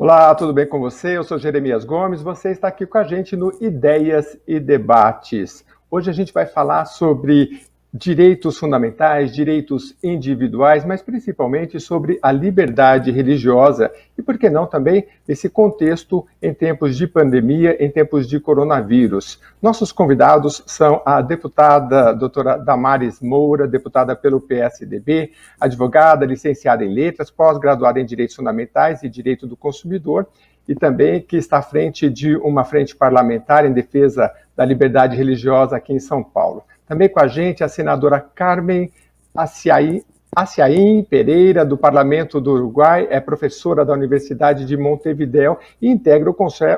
Olá, tudo bem com você? Eu sou Jeremias Gomes, você está aqui com a gente no Ideias e Debates. Hoje a gente vai falar sobre direitos fundamentais, direitos individuais, mas principalmente sobre a liberdade religiosa e, por que não, também esse contexto em tempos de pandemia, em tempos de coronavírus. Nossos convidados são a deputada doutora Damares Moura, deputada pelo PSDB, advogada, licenciada em letras, pós-graduada em direitos fundamentais e direito do consumidor, e também que está à frente de uma frente parlamentar em defesa da liberdade religiosa aqui em São Paulo. Também com a gente a senadora Carmen Aciaim Pereira, do Parlamento do Uruguai, é professora da Universidade de Montevideo e integra o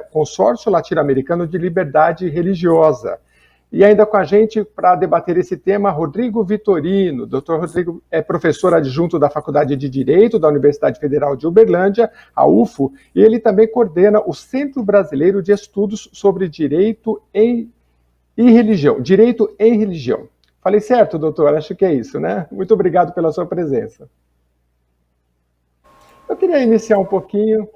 Consórcio Latino-Americano de Liberdade Religiosa. E ainda com a gente, para debater esse tema, Rodrigo Vitorino. Dr. Rodrigo é professor adjunto da Faculdade de Direito da Universidade Federal de Uberlândia, a UFO, e ele também coordena o Centro Brasileiro de Estudos sobre Direito e Religião. Direito em Religião. Falei certo, doutor? Acho que é isso, né? Muito obrigado pela sua presença. Eu queria iniciar um pouquinho,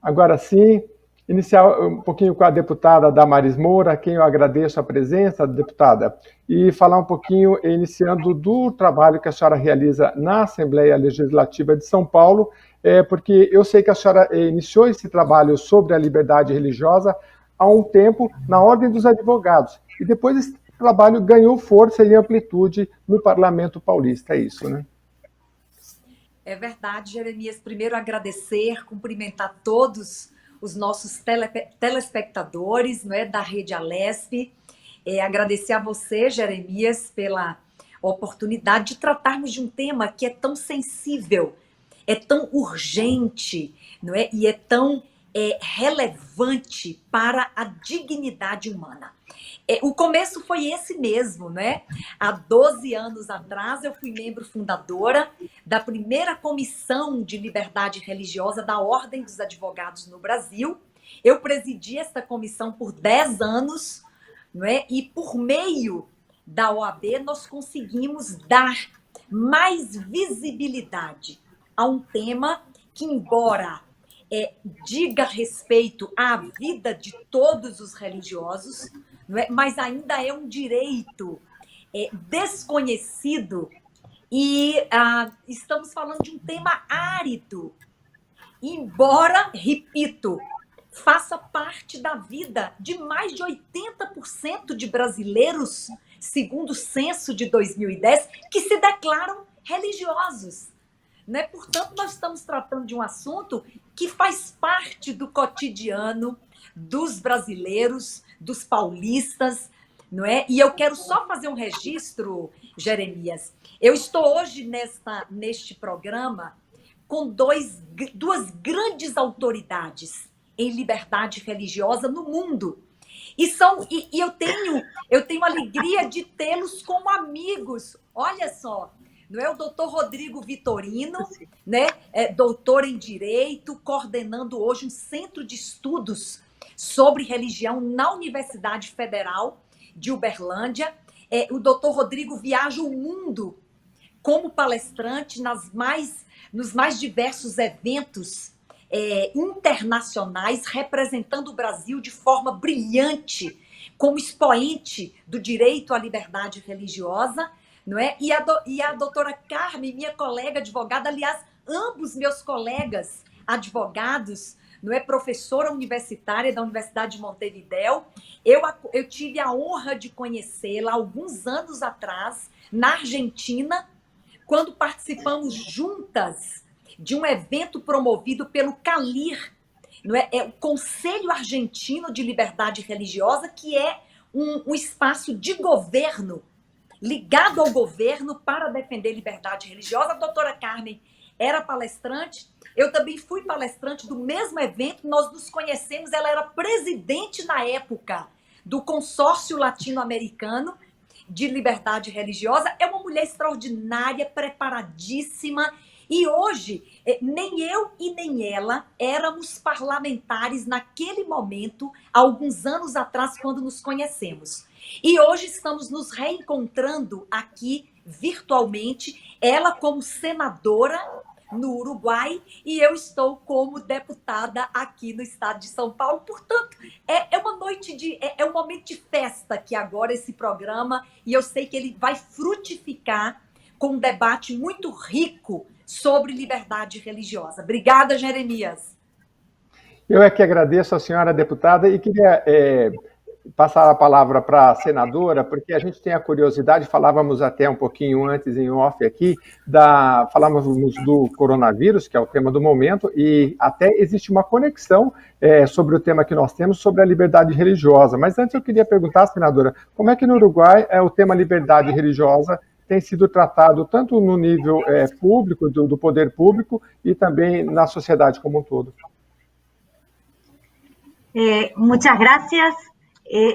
agora sim, iniciar um pouquinho com a deputada Damares Moura, a quem eu agradeço a presença, deputada, e falar um pouquinho, iniciando do trabalho que a senhora realiza na Assembleia Legislativa de São Paulo, porque eu sei que a senhora iniciou esse trabalho sobre a liberdade religiosa há um tempo na Ordem dos Advogados, e depois esse trabalho ganhou força e amplitude no Parlamento Paulista, é isso, né? É verdade, Jeremias. Primeiro agradecer, cumprimentar todos os nossos telespectadores, não é, da Rede Alesp. Agradecer a você, Jeremias, pela oportunidade de tratarmos de um tema que é tão sensível, é tão urgente, não é? E é tão relevante para a dignidade humana. O começo foi esse mesmo, né? Há 12 anos atrás, eu fui membro fundadora da primeira comissão de liberdade religiosa da Ordem dos Advogados no Brasil. Eu presidi essa comissão por 10 anos, não é? E por meio da OAB, nós conseguimos dar mais visibilidade a um tema que, embora diga respeito à vida de todos os religiosos, não é? Mas ainda é um direito desconhecido e estamos falando de um tema árido, embora, repito, faça parte da vida de mais de 80% de brasileiros, segundo o censo de 2010, que se declaram religiosos. Né? Portanto, nós estamos tratando de um assunto que faz parte do cotidiano dos brasileiros, dos paulistas, não é? E eu quero só fazer um registro, Jeremias. Eu estou hoje neste programa com duas grandes autoridades em liberdade religiosa no mundo. E eu tenho alegria de tê-los como amigos. Olha só, não é o doutor Rodrigo Vitorino, né? Doutor em Direito, coordenando hoje um centro de estudos sobre religião na Universidade Federal de Uberlândia. O doutor Rodrigo viaja o mundo como palestrante nos mais diversos eventos internacionais, representando o Brasil de forma brilhante, como expoente do direito à liberdade religiosa, não é? E a doutora Carmen, minha colega advogada, aliás, ambos meus colegas advogados, não é, professora universitária da Universidade de Montevideo, eu tive a honra de conhecê-la alguns anos atrás, na Argentina, quando participamos juntas de um evento promovido pelo CALIR, não é? O Conselho Argentino de Liberdade Religiosa, que é um espaço de governo ligado ao governo para defender liberdade religiosa. A doutora Carmen era palestrante, eu também fui palestrante do mesmo evento, nós nos conhecemos, ela era presidente na época do Consórcio Latino-Americano de Liberdade Religiosa, é uma mulher extraordinária, preparadíssima, e hoje nem eu e nem ela éramos parlamentares naquele momento, há alguns anos atrás, quando nos conhecemos. E hoje estamos nos reencontrando aqui virtualmente, ela como senadora, no Uruguai e eu estou como deputada aqui no estado de São Paulo. Portanto, é uma noite é um momento de festa aqui agora esse programa e eu sei que ele vai frutificar com um debate muito rico sobre liberdade religiosa. Obrigada, Jeremias. Eu é que agradeço a senhora deputada e queria passar a palavra para a senadora, porque a gente tem a curiosidade, falávamos até um pouquinho antes em off aqui, falávamos do coronavírus, que é o tema do momento, e até existe uma conexão sobre o tema que nós temos, sobre a liberdade religiosa. Mas antes eu queria perguntar, senadora, como é que no Uruguai o tema liberdade religiosa tem sido tratado tanto no nível público, do poder público, e também na sociedade como um todo? Muchas gracias.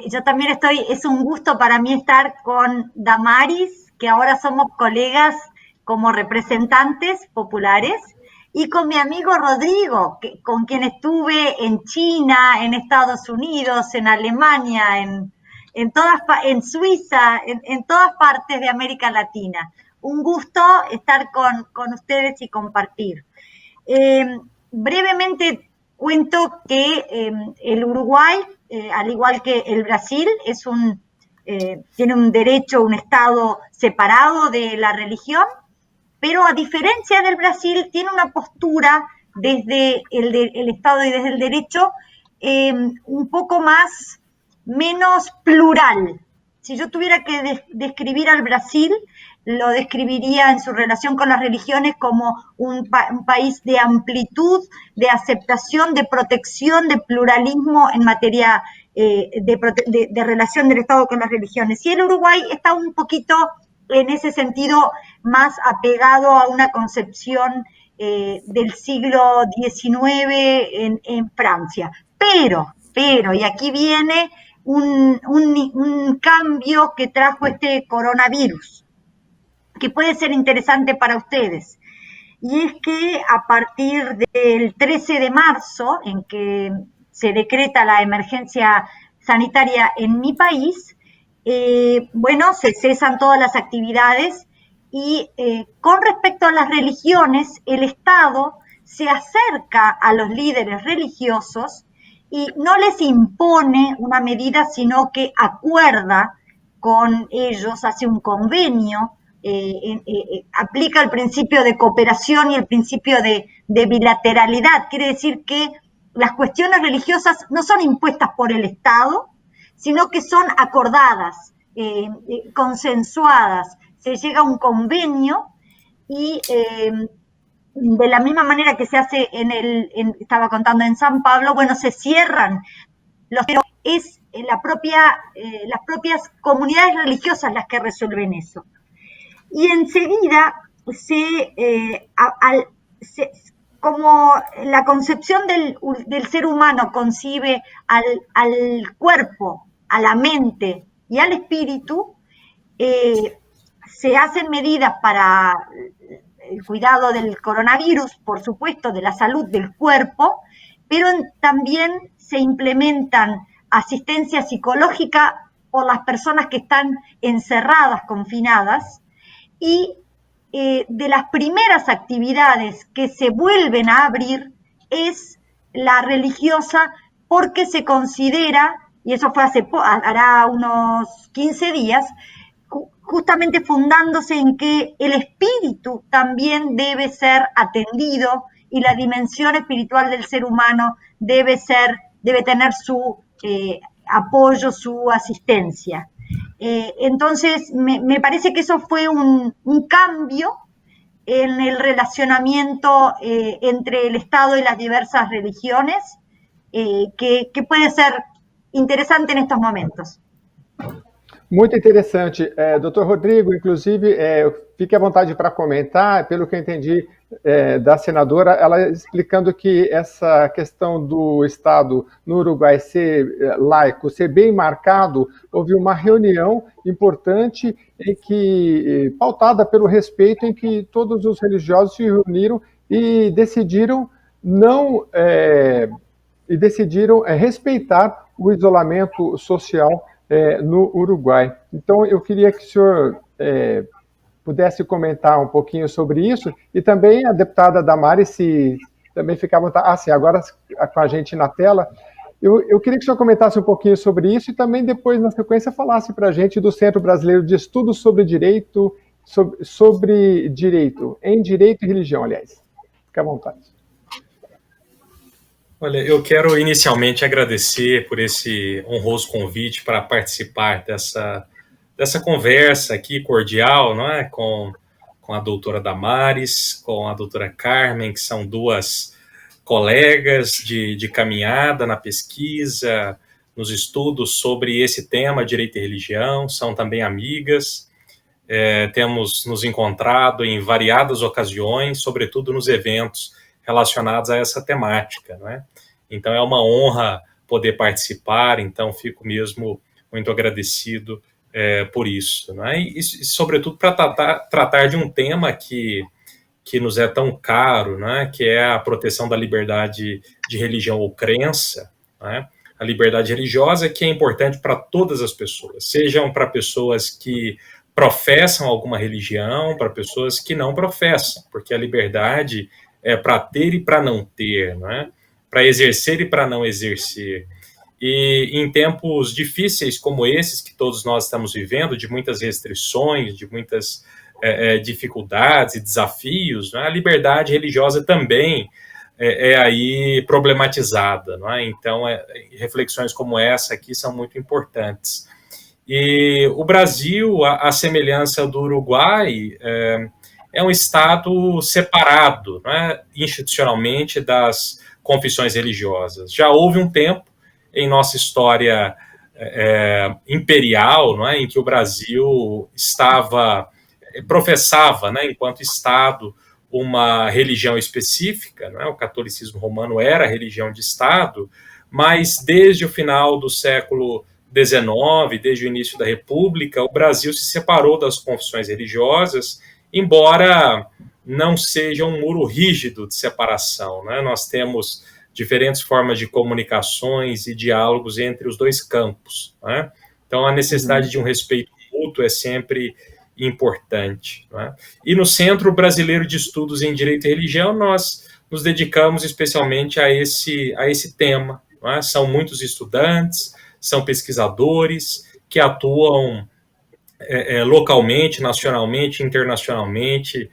Yo también es un gusto para mí estar con Damaris, que ahora somos colegas como representantes populares, y con mi amigo Rodrigo, con quien estuve en China, en Estados Unidos, en Alemania, en Suiza, en todas partes de América Latina. Un gusto estar con ustedes y compartir. Brevemente cuento que el Uruguay, al igual que el Brasil, tiene un derecho, un Estado separado de la religión, pero a diferencia del Brasil, tiene una postura desde el Estado y desde el derecho un poco menos plural. Si yo tuviera que describir al Brasil, lo describiría en su relación con las religiones como un país de amplitud, de aceptación, de protección, de pluralismo en materia de relación del Estado con las religiones. Y el Uruguay está un poquito en ese sentido más apegado a una concepción del siglo XIX en Francia. Pero, y aquí viene un cambio que trajo este coronavirus, que puede ser interesante para ustedes. Y es que a partir del 13 de marzo, en que se decreta la emergencia sanitaria en mi país, se cesan todas las actividades y con respecto a las religiones, el Estado se acerca a los líderes religiosos y no les impone una medida, sino que acuerda con ellos, hace un convenio, aplica el principio de cooperación y el principio de bilateralidad. Quiere decir que las cuestiones religiosas no son impuestas por el Estado, sino que son acordadas, consensuadas. Se llega a un convenio y de la misma manera que se hace estaba contando en San Pablo, se cierran pero es las propias comunidades religiosas las que resuelven eso. Y enseguida como la concepción del ser humano concibe al cuerpo, a la mente y al espíritu, se hacen medidas para el cuidado del coronavirus, por supuesto, de la salud del cuerpo, pero también se implementan asistencia psicológica por las personas que están encerradas, confinadas, y de las primeras actividades que se vuelven a abrir es la religiosa, porque se considera, y eso fue hará unos 15 días, justamente fundándose en que el espíritu también debe ser atendido y la dimensión espiritual del ser humano debe tener su apoyo, su asistencia. Entonces, me parece que eso fue un cambio en el relacionamiento entre el Estado y las diversas religiones, que puede ser interesante en estos momentos. Muito interessante. Doutor Rodrigo, inclusive, fique à vontade para comentar, pelo que eu entendi da senadora, ela explicando que essa questão do Estado no Uruguai ser laico, ser bem marcado, houve uma reunião importante pautada pelo respeito, em que todos os religiosos se reuniram e decidiram respeitar o isolamento social no Uruguai. Então, eu queria que o senhor pudesse comentar um pouquinho sobre isso, e também a deputada Damares, se também ficava... sim, agora com a gente na tela. Eu queria que o senhor comentasse um pouquinho sobre isso e também depois, na sequência, falasse para a gente do Centro Brasileiro de Estudos sobre Direito, sobre direito, em direito e religião, aliás. Fique à vontade. Olha, eu quero inicialmente agradecer por esse honroso convite para participar dessa conversa aqui cordial, não é? Com a doutora Damares, com a doutora Carmen, que são duas colegas de caminhada na pesquisa, nos estudos sobre esse tema, direito e religião, são também amigas. Temos nos encontrado em variadas ocasiões, sobretudo nos eventos relacionados a essa temática, né? Então é uma honra poder participar, então fico mesmo muito agradecido por isso, né? E sobretudo para tratar de um tema que nos é tão caro, né? Que é a proteção da liberdade de religião ou crença, né? A liberdade religiosa, que é importante para todas as pessoas, sejam para pessoas que professam alguma religião, para pessoas que não professam, porque a liberdade é para ter e para não ter, né? Para exercer e para não exercer. E em tempos difíceis como esses que todos nós estamos vivendo, de muitas restrições, de muitas dificuldades e desafios, né? A liberdade religiosa também é aí problematizada, não é? Então, reflexões como essa aqui são muito importantes. E o Brasil, a semelhança do Uruguai, é um Estado separado, né, institucionalmente das confissões religiosas. Já houve um tempo em nossa história imperial, não é, em que o Brasil professava, né, enquanto Estado, uma religião específica, não é? O catolicismo romano era a religião de Estado, mas desde o final do século XIX, desde o início da República, o Brasil se separou das confissões religiosas, embora não seja um muro rígido de separação, né? Nós temos diferentes formas de comunicações e diálogos entre os dois campos, né? Então, a necessidade de um respeito mútuo é sempre importante, né? E no Centro Brasileiro de Estudos em Direito e Religião, nós nos dedicamos especialmente a esse tema, né? São muitos estudantes, são pesquisadores que atuam localmente, nacionalmente, internacionalmente,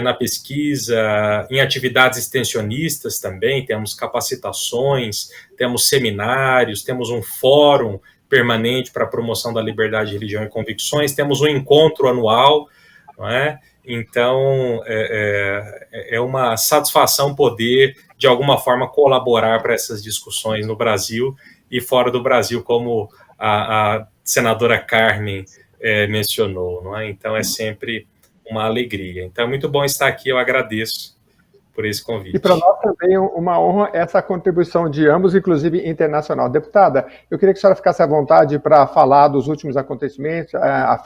na pesquisa, em atividades extensionistas também, temos capacitações, temos seminários, temos um fórum permanente para a promoção da liberdade de religião e convicções, temos um encontro anual, não é? Então, é uma satisfação poder, de alguma forma, colaborar para essas discussões no Brasil e fora do Brasil, como a senadora Carmen mencionou, não é? Então, é sempre uma alegria. Então, é muito bom estar aqui, eu agradeço por esse convite. E para nós também é uma honra essa contribuição de ambos, inclusive internacional. Deputada, eu queria que a senhora ficasse à vontade para falar dos últimos acontecimentos, da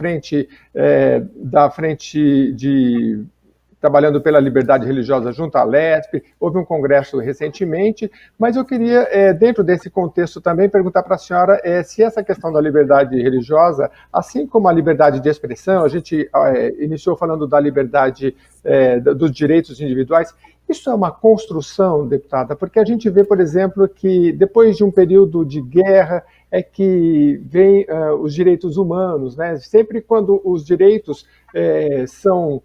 frente de trabalhando pela liberdade religiosa junto à LESP, houve um congresso recentemente, mas eu queria, dentro desse contexto também, perguntar para a senhora se essa questão da liberdade religiosa, assim como a liberdade de expressão, a gente iniciou falando da liberdade dos direitos individuais, isso é uma construção, deputada, porque a gente vê, por exemplo, que depois de um período de guerra é que vem os direitos humanos, né? Sempre quando os direitos são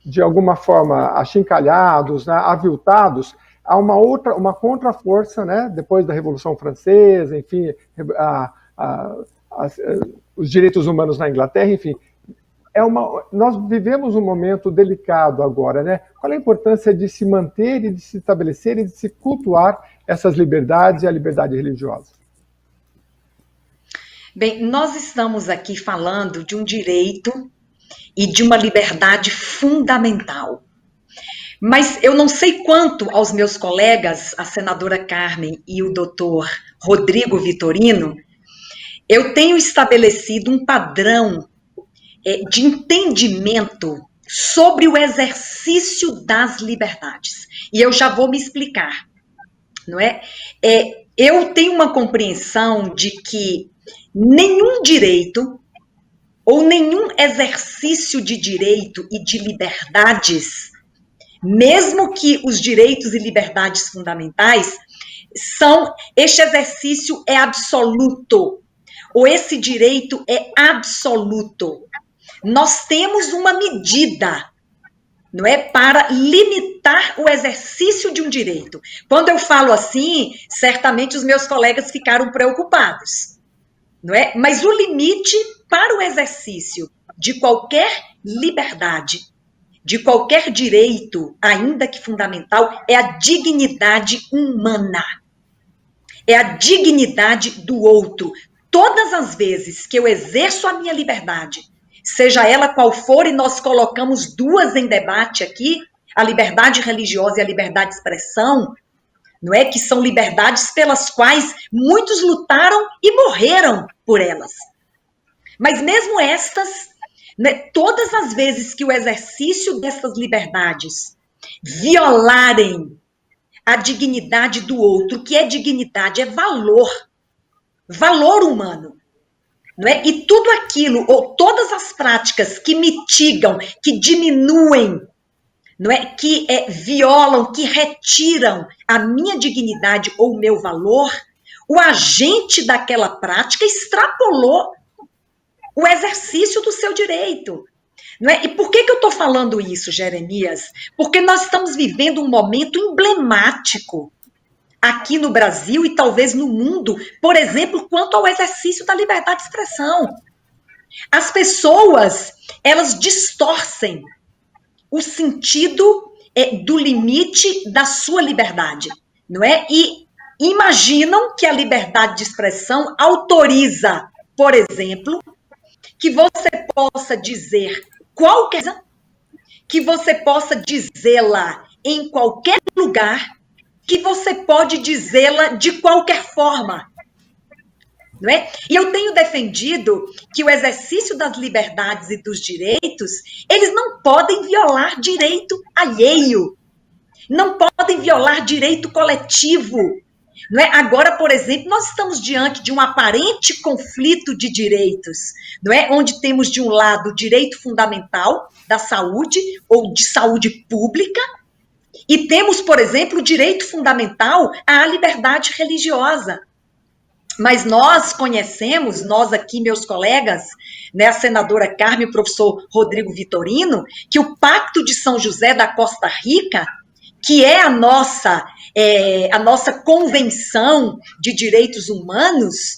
de alguma forma achincalhados, né, aviltados, há uma contraforça, né, depois da Revolução Francesa, enfim, os direitos humanos na Inglaterra, enfim. Nós vivemos um momento delicado agora, né? Qual é a importância de se manter e de se estabelecer e de se cultuar essas liberdades e a liberdade religiosa? Bem, nós estamos aqui falando de um direito e de uma liberdade fundamental. Mas eu não sei quanto aos meus colegas, a senadora Carmen e o doutor Rodrigo Vitorino, eu tenho estabelecido um padrão de entendimento sobre o exercício das liberdades. E eu já vou me explicar, não é? Eu tenho uma compreensão de que nenhum direito ou nenhum exercício de direito e de liberdades, mesmo que os direitos e liberdades fundamentais este exercício é absoluto, ou esse direito é absoluto. Nós temos uma medida, não é, para limitar o exercício de um direito. Quando eu falo assim, certamente os meus colegas ficaram preocupados, não é? Mas o limite para o exercício de qualquer liberdade, de qualquer direito, ainda que fundamental, é a dignidade humana. É a dignidade do outro. Todas as vezes que eu exerço a minha liberdade, seja ela qual for, e nós colocamos duas em debate aqui, a liberdade religiosa e a liberdade de expressão, não é? Que são liberdades pelas quais muitos lutaram e morreram por elas. Mas mesmo estas, né, todas as vezes que o exercício dessas liberdades violarem a dignidade do outro, que é dignidade, é valor humano, não é? E tudo aquilo, ou todas as práticas que mitigam, que diminuem, não é? Que violam, que retiram a minha dignidade ou o meu valor, o agente daquela prática extrapolou o exercício do seu direito. Não é? E por que eu estou falando isso, Jeremias? Porque nós estamos vivendo um momento emblemático aqui no Brasil e talvez no mundo, por exemplo, quanto ao exercício da liberdade de expressão. As pessoas, elas distorcem o sentido do limite da sua liberdade, não é? E imaginam que a liberdade de expressão autoriza, por exemplo, que você possa dizer qualquer coisa, que você possa dizê-la em qualquer lugar, que você pode dizê-la de qualquer forma, não é? E eu tenho defendido que o exercício das liberdades e dos direitos, eles não podem violar direito alheio, não podem violar direito coletivo, não é? Agora, por exemplo, nós estamos diante de um aparente conflito de direitos, não é? Onde temos, de um lado, o direito fundamental da saúde ou de saúde pública, e temos, por exemplo, o direito fundamental à liberdade religiosa. Mas nós conhecemos, nós aqui, meus colegas, né, a senadora Carme e o professor Rodrigo Vitorino, que o Pacto de São José da Costa Rica, que é a nossa Convenção de Direitos Humanos,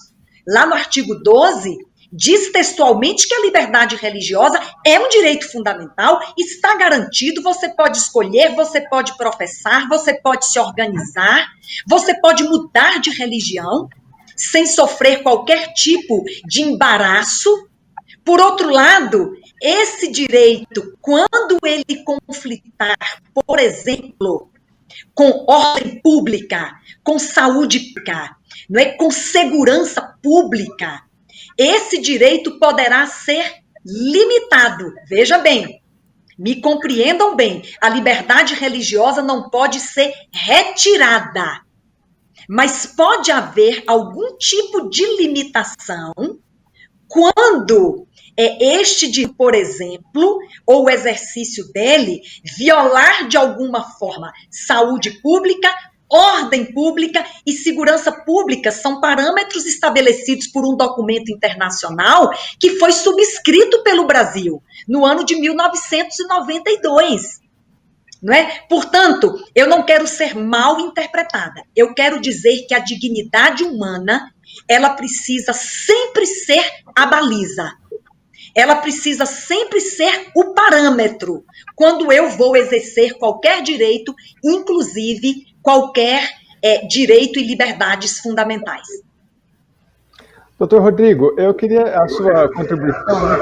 lá no artigo 12, diz textualmente que a liberdade religiosa é um direito fundamental, está garantido, você pode escolher, você pode professar, você pode se organizar, você pode mudar de religião, sem sofrer qualquer tipo de embaraço. Por outro lado, esse direito, quando ele conflitar, por exemplo, com ordem pública, com saúde pública, não é? Com segurança pública, esse direito poderá ser limitado. Veja bem, me compreendam bem, a liberdade religiosa não pode ser retirada, mas pode haver algum tipo de limitação quando por exemplo, ou o exercício dele, violar de alguma forma saúde pública, ordem pública e segurança pública. São parâmetros estabelecidos por um documento internacional que foi subscrito pelo Brasil no ano de 1992. Não é? Portanto, eu não quero ser mal interpretada. Eu quero dizer que a dignidade humana, ela precisa sempre ser a baliza. Ela precisa sempre ser o parâmetro quando eu vou exercer qualquer direito, inclusive qualquer direito e liberdades fundamentais. Doutor Rodrigo, eu queria a sua contribuição, né,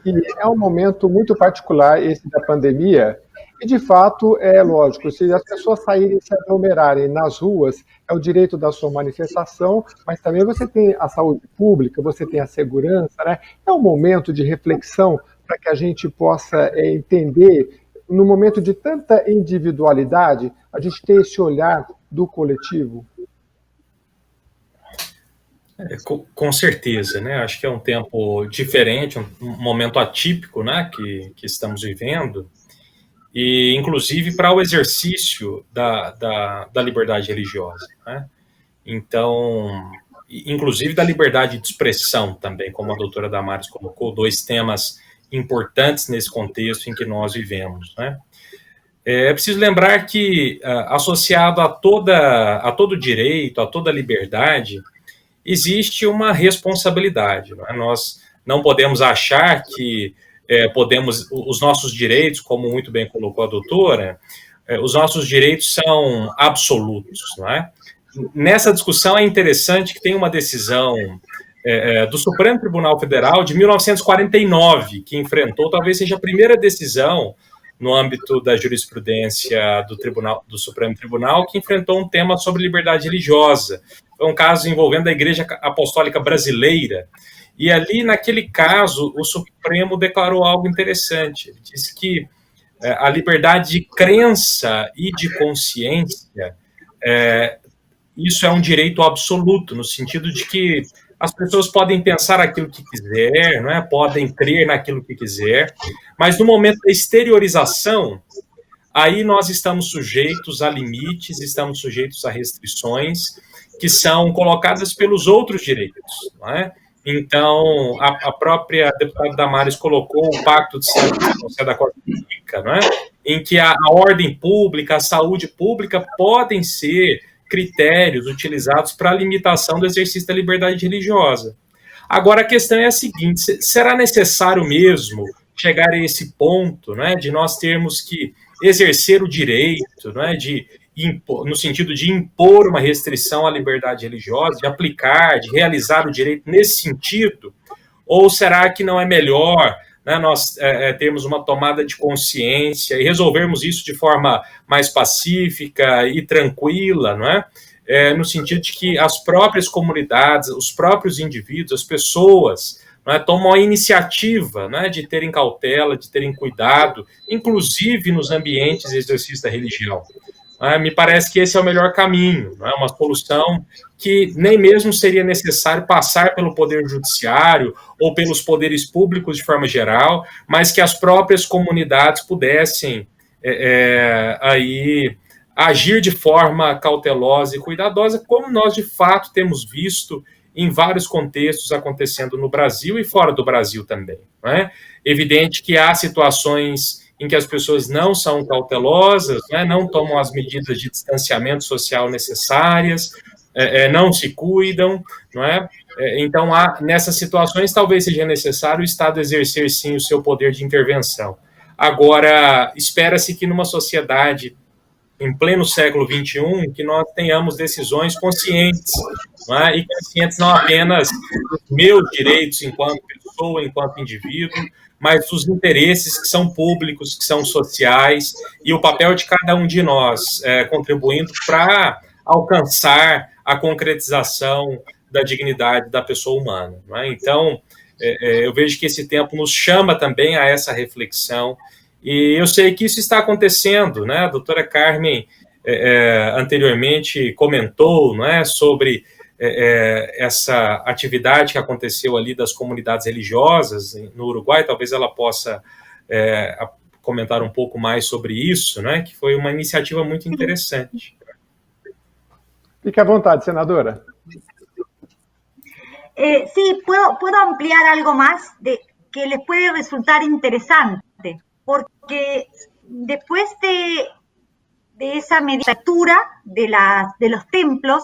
que é um momento muito particular esse da pandemia, e de fato, é lógico, se as pessoas saírem, se aglomerarem nas ruas, é o direito da sua manifestação, mas também você tem a saúde pública, você tem a segurança, né? É um momento de reflexão para que a gente possa entender, no momento de tanta individualidade, a gente ter esse olhar do coletivo. Com certeza, né? Acho que é um tempo diferente, um momento atípico, né, que estamos vivendo, e inclusive para o exercício da liberdade religiosa, né? Então, inclusive da liberdade de expressão também, como a doutora Damares colocou, dois temas importantes nesse contexto em que nós vivemos, né? É preciso lembrar que, associado a todo direito, a toda liberdade, existe uma responsabilidade. Não é? Nós não podemos achar que podemos, os nossos direitos, como muito bem colocou a doutora, os nossos direitos são absolutos. Não é? Nessa discussão é interessante que tem uma decisão do Supremo Tribunal Federal de 1949, que enfrentou, talvez seja a primeira decisão no âmbito da jurisprudência do Supremo Tribunal, que enfrentou um tema sobre liberdade religiosa. Foi um caso envolvendo a Igreja Apostólica Brasileira. E ali, naquele caso, o Supremo declarou algo interessante. Ele disse que a liberdade de crença e de consciência, isso é um direito absoluto, no sentido de que as pessoas podem pensar aquilo que quiser, não é? Podem crer naquilo que quiser, mas no momento da exteriorização, aí nós estamos sujeitos a limites, estamos sujeitos a restrições que são colocadas pelos outros direitos, não é? Então, a própria deputada Damares colocou o Pacto de da Costa Rica, não é? Em que a ordem pública, a saúde pública podem ser critérios utilizados para a limitação do exercício da liberdade religiosa. Agora, a questão é a seguinte, será necessário mesmo chegar a esse ponto, né, de nós termos que exercer o direito, né, no sentido de impor uma restrição à liberdade religiosa, de aplicar, de realizar o direito nesse sentido? Ou será que não é melhor, né, nós termos uma tomada de consciência e resolvermos isso de forma mais pacífica e tranquila, não é? No sentido de que as próprias comunidades, os próprios indivíduos, as pessoas, não é, tomam a iniciativa, né, de terem cautela, de terem cuidado, inclusive nos ambientes de exercício da religião. Me parece que esse é o melhor caminho, não é? Uma solução que nem mesmo seria necessário passar pelo Poder Judiciário ou pelos poderes públicos de forma geral, mas que as próprias comunidades pudessem aí agir de forma cautelosa e cuidadosa, como nós de fato temos visto em vários contextos acontecendo no Brasil e fora do Brasil também. Não é? Evidente que há situações em que as pessoas não são cautelosas, né, não tomam as medidas de distanciamento social necessárias, não se cuidam, não é? Então, nessas situações, talvez seja necessário o Estado exercer, sim, o seu poder de intervenção. Agora, espera-se que numa sociedade em pleno século XXI, que nós tenhamos decisões conscientes, não é? E conscientes não apenas dos meus direitos enquanto pessoa, enquanto indivíduo, mas dos interesses que são públicos, que são sociais, e o papel de cada um de nós contribuindo para alcançar a concretização da dignidade da pessoa humana. Não é? Então, eu vejo que esse tempo nos chama também a essa reflexão, e eu sei que isso está acontecendo, né? A doutora Carmen anteriormente comentou, não é, sobre essa atividade que aconteceu ali das comunidades religiosas no Uruguai. Talvez ela possa comentar um pouco mais sobre isso, né? Que foi uma iniciativa muito interessante. Fique à vontade, senadora. Sí, puedo ampliar algo más que les puede resultar interesante, porque después de esa mediatura de los templos,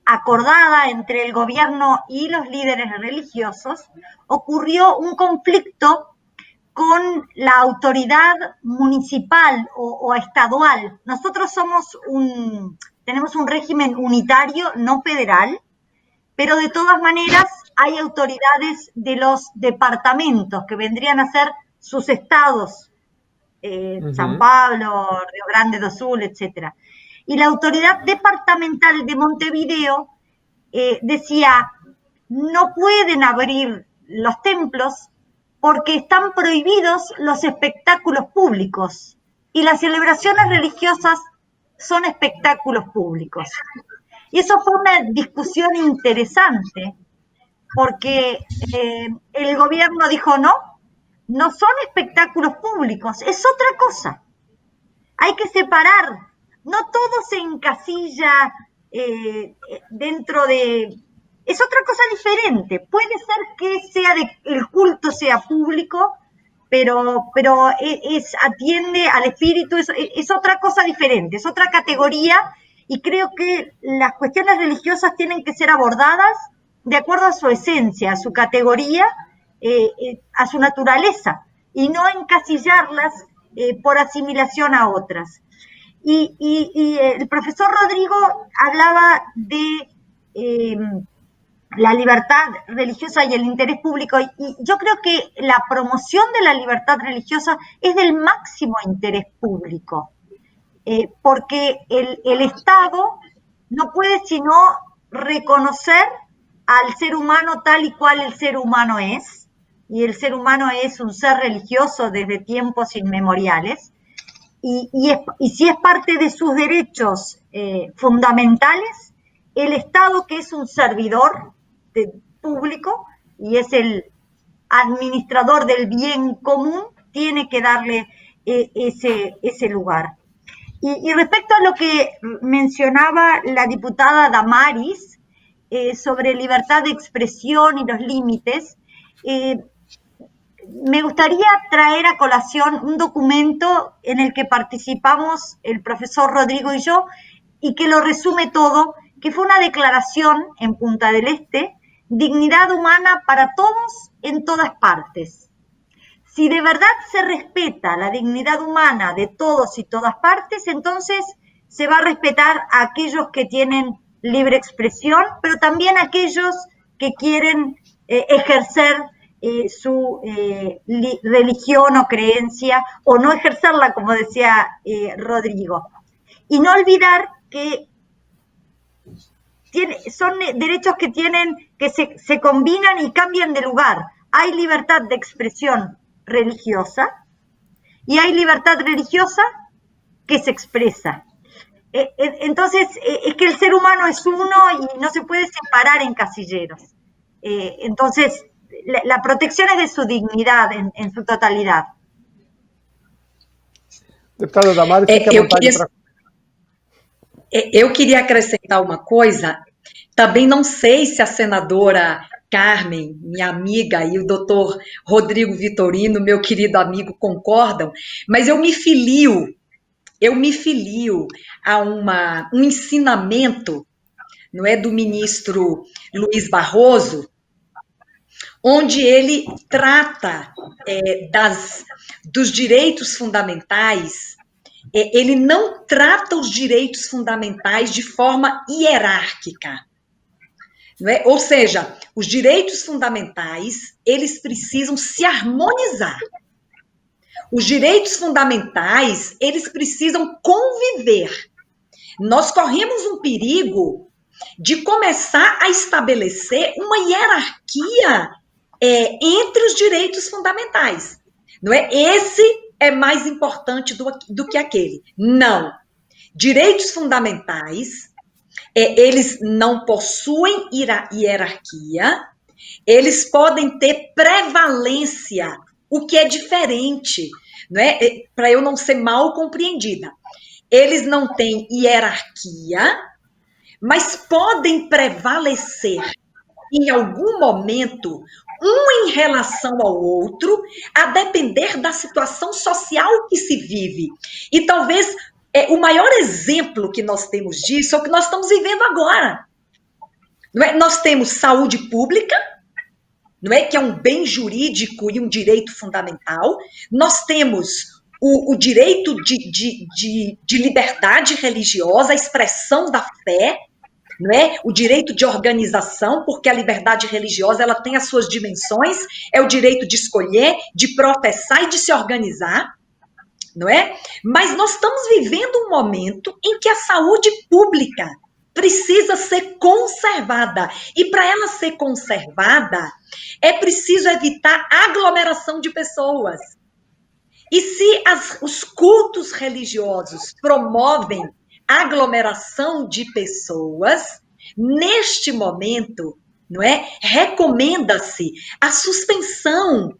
acordada entre el gobierno y los líderes religiosos, ocurrió un conflicto con la autoridad municipal o estadual. Nosotros tenemos un régimen unitario, no federal, pero de todas maneras hay autoridades de los departamentos que vendrían a ser sus estados, San Pablo, Río Grande do Sul, etc. Y la autoridad departamental de Montevideo decía, no pueden abrir los templos porque están prohibidos los espectáculos públicos y las celebraciones religiosas son espectáculos públicos. Y eso fue una discusión interesante, porque el gobierno dijo no son espectáculos públicos, es otra cosa. Hay que separar, no todo se encasilla dentro de... Es otra cosa diferente. Puede ser que el culto sea público, pero atiende al espíritu, es otra cosa diferente, es otra categoría, y creo que las cuestiones religiosas tienen que ser abordadas de acuerdo a su esencia, a su categoría, a su naturaleza, y no encasillarlas por asimilación a otras. Y el profesor Rodrigo hablaba de la libertad religiosa y el interés público, y yo creo que la promoción de la libertad religiosa es del máximo interés público, porque el Estado no puede sino reconocer al ser humano tal y cual el ser humano es, y el ser humano es un ser religioso desde tiempos inmemoriales, y si es parte de sus derechos fundamentales, el Estado, que es un servidor público y es el administrador del bien común, tiene que darle ese lugar. Y respecto a lo que mencionaba la diputada Damaris sobre libertad de expresión y los límites, me gustaría traer a colación un documento en el que participamos el profesor Rodrigo y yo, y que lo resume todo, que fue una declaración en Punta del Este: dignidad humana para todos en todas partes. Si de verdad se respeta la dignidad humana de todos y todas partes, entonces se va a respetar a aquellos que tienen libre expresión, pero también a aquellos que quieren ejercer su religión o creencia, o no ejercerla, como decía Rodrigo. Y no olvidar que son derechos que se combinan y cambian de lugar. Hay libertad de expresión religiosa y hay libertad religiosa que se expresa. Entonces, es que el ser humano es uno y no se puede separar en casilleros. Entonces, la protección es de su dignidad en su totalidad. Deputada Damaris, fique à vontade para... Eu queria acrescentar uma coisa. Também não sei se a senadora Carmen, minha amiga, e o doutor Rodrigo Vitorino, meu querido amigo, concordam, mas eu me filio a um ensinamento, não é, do ministro Luiz Barroso, onde ele trata dos direitos fundamentais. Ele não trata os direitos fundamentais de forma hierárquica, não é? Ou seja, os direitos fundamentais, eles precisam se harmonizar. Os direitos fundamentais, eles precisam conviver. Nós corremos um perigo de começar a estabelecer uma hierarquia entre os direitos fundamentais, não é? Esse é mais importante do que aquele. Não. Direitos fundamentais, eles não possuem hierarquia, eles podem ter prevalência, o que é diferente, não é? Para eu não ser mal compreendida. Eles não têm hierarquia, mas podem prevalecer em algum momento, um em relação ao outro, a depender da situação social que se vive. E talvez o maior exemplo que nós temos disso é o que nós estamos vivendo agora. Não é? Nós temos saúde pública, não é? Que é um bem jurídico e um direito fundamental. Nós temos o direito de liberdade religiosa, a expressão da fé, não é? O direito de organização, porque a liberdade religiosa ela tem as suas dimensões, é o direito de escolher, de professar e de se organizar, não é? Mas nós estamos vivendo um momento em que a saúde pública precisa ser conservada, e para ela ser conservada, é preciso evitar aglomeração de pessoas. E se os cultos religiosos promovem aglomeração de pessoas, neste momento, não é? Recomenda-se a suspensão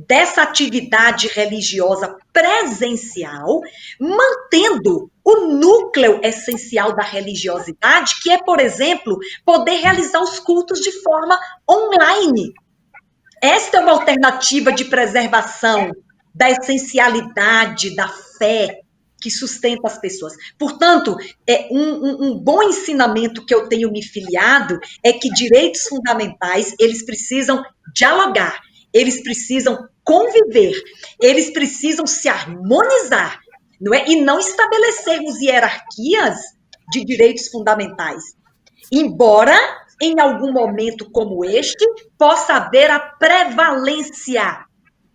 dessa atividade religiosa presencial, mantendo o núcleo essencial da religiosidade, que é, por exemplo, poder realizar os cultos de forma online. Esta é uma alternativa de preservação da essencialidade da fé que sustenta as pessoas. Portanto, um bom ensinamento que eu tenho me filiado é que direitos fundamentais, eles precisam dialogar, eles precisam conviver, eles precisam se harmonizar, não é? E não estabelecermos hierarquias de direitos fundamentais. Embora, em algum momento como este, possa haver a prevalência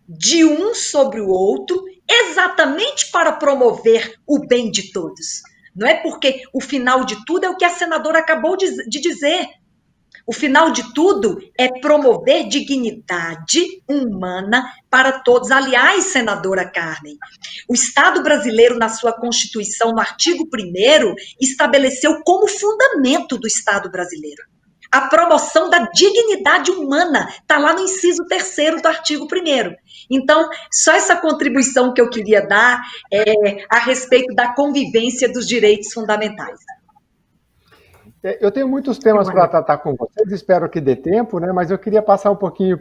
de um sobre o outro, exatamente para promover o bem de todos. Não é? Porque o final de tudo é o que a senadora acabou de dizer. O final de tudo é promover dignidade humana para todos. Aliás, senadora Carmen, o Estado brasileiro, na sua Constituição, no artigo 1º, estabeleceu como fundamento do Estado brasileiro a promoção da dignidade humana. Está lá no inciso 3º do artigo 1º. Então, só essa contribuição que eu queria dar a respeito da convivência dos direitos fundamentais. Eu tenho muitos temas para tratar com vocês, espero que dê tempo, né? Mas eu queria passar um pouquinho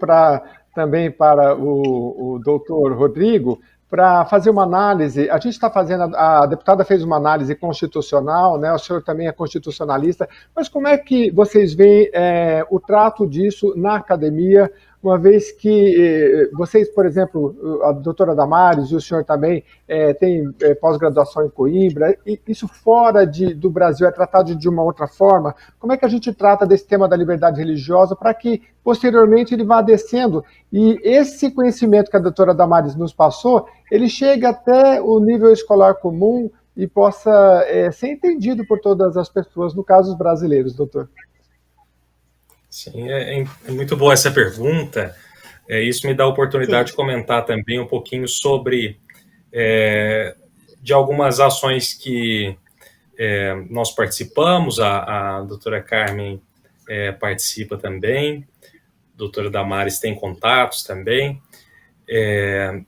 também para o doutor Rodrigo, para fazer uma análise. A gente está fazendo, a deputada fez uma análise constitucional, né? O senhor também é constitucionalista, mas como é que vocês veem o trato disso na academia, uma vez que vocês, por exemplo, a doutora Damares e o senhor também tem pós-graduação em Coimbra, e isso fora do Brasil é tratado de uma outra forma? Como é que a gente trata desse tema da liberdade religiosa para que, posteriormente, ele vá descendo e esse conhecimento que a doutora Damares nos passou, ele chegue até o nível escolar comum e possa ser entendido por todas as pessoas, no caso os brasileiros, doutor? Sim, é muito boa essa pergunta. Isso me dá a oportunidade de comentar também um pouquinho sobre de algumas ações que nós participamos, a doutora Carmen participa também, a doutora Damares tem contatos também,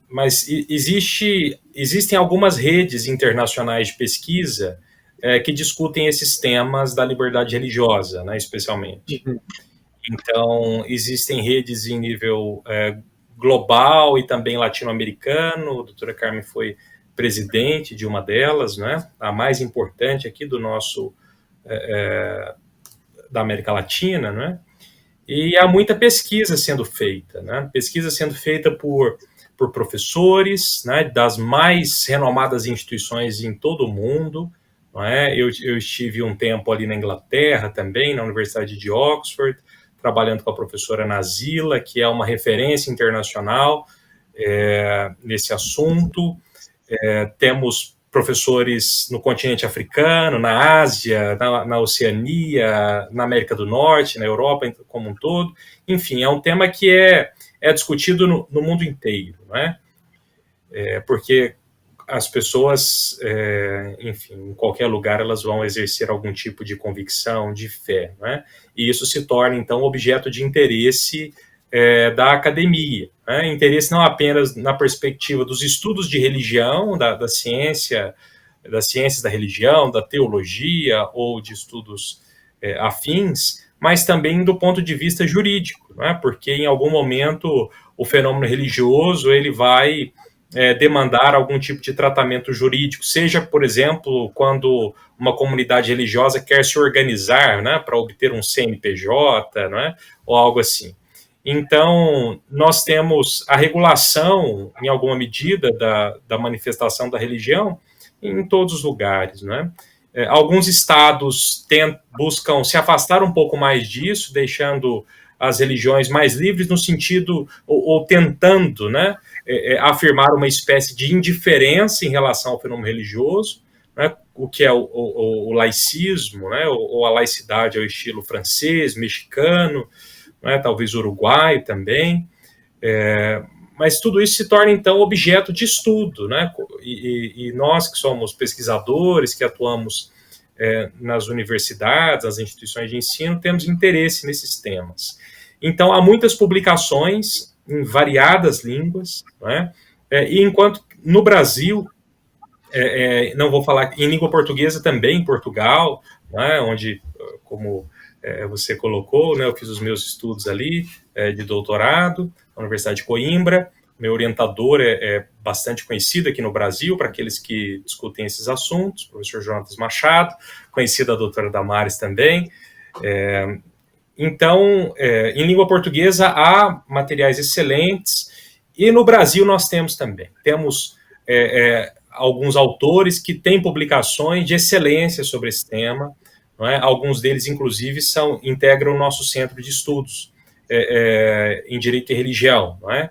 mas existem algumas redes internacionais de pesquisa que discutem esses temas da liberdade religiosa, né, especialmente. Uhum. Então, existem redes em nível global e também latino-americano. A doutora Carmen foi presidente de uma delas, né? A mais importante aqui do nosso da América Latina, né? E há muita pesquisa sendo feita, né? Pesquisa sendo feita por professores, né? Das mais renomadas instituições em todo o mundo, não é? Eu estive um tempo ali na Inglaterra também, na Universidade de Oxford, trabalhando com a professora Nazila, que é uma referência internacional nesse assunto. Temos professores no continente africano, na Ásia, na Oceania, na América do Norte, na Europa como um todo. Enfim, é um tema que é discutido no mundo inteiro, né? Porque as pessoas, enfim, em qualquer lugar elas vão exercer algum tipo de convicção, de fé, né? E isso se torna, então, objeto de interesse da academia, né? Interesse não apenas na perspectiva dos estudos de religião, da ciência, das ciências da religião, da teologia ou de estudos afins, mas também do ponto de vista jurídico, né? Porque em algum momento o fenômeno religioso ele vai demandar algum tipo de tratamento jurídico, seja, por exemplo, quando uma comunidade religiosa quer se organizar, né, para obter um CNPJ, né, ou algo assim. Então, nós temos a regulação, em alguma medida, da manifestação da religião em todos os lugares, né? Alguns estados buscam se afastar um pouco mais disso, deixando as religiões mais livres no sentido, ou tentando, né, afirmar uma espécie de indiferença em relação ao fenômeno religioso, né, o que é o laicismo, né, ou a laicidade ao estilo francês, mexicano, né, talvez uruguaio também, mas tudo isso se torna, então, objeto de estudo, né, e nós que somos pesquisadores, que atuamos nas universidades, nas instituições de ensino, temos interesse nesses temas. Então, há muitas publicações em variadas línguas, né? E enquanto no Brasil, não vou falar em língua portuguesa também, em Portugal, né, onde, como você colocou, né, eu fiz os meus estudos ali de doutorado na Universidade de Coimbra. Meu orientador é bastante conhecido aqui no Brasil, para aqueles que discutem esses assuntos, o professor Jonatas Machado, conhecido a doutora Damares também. Então, em língua portuguesa há materiais excelentes, e no Brasil nós temos também. Temos alguns autores que têm publicações de excelência sobre esse tema, não é? Alguns deles, inclusive, integram o nosso centro de estudos em Direito e Religião, não é?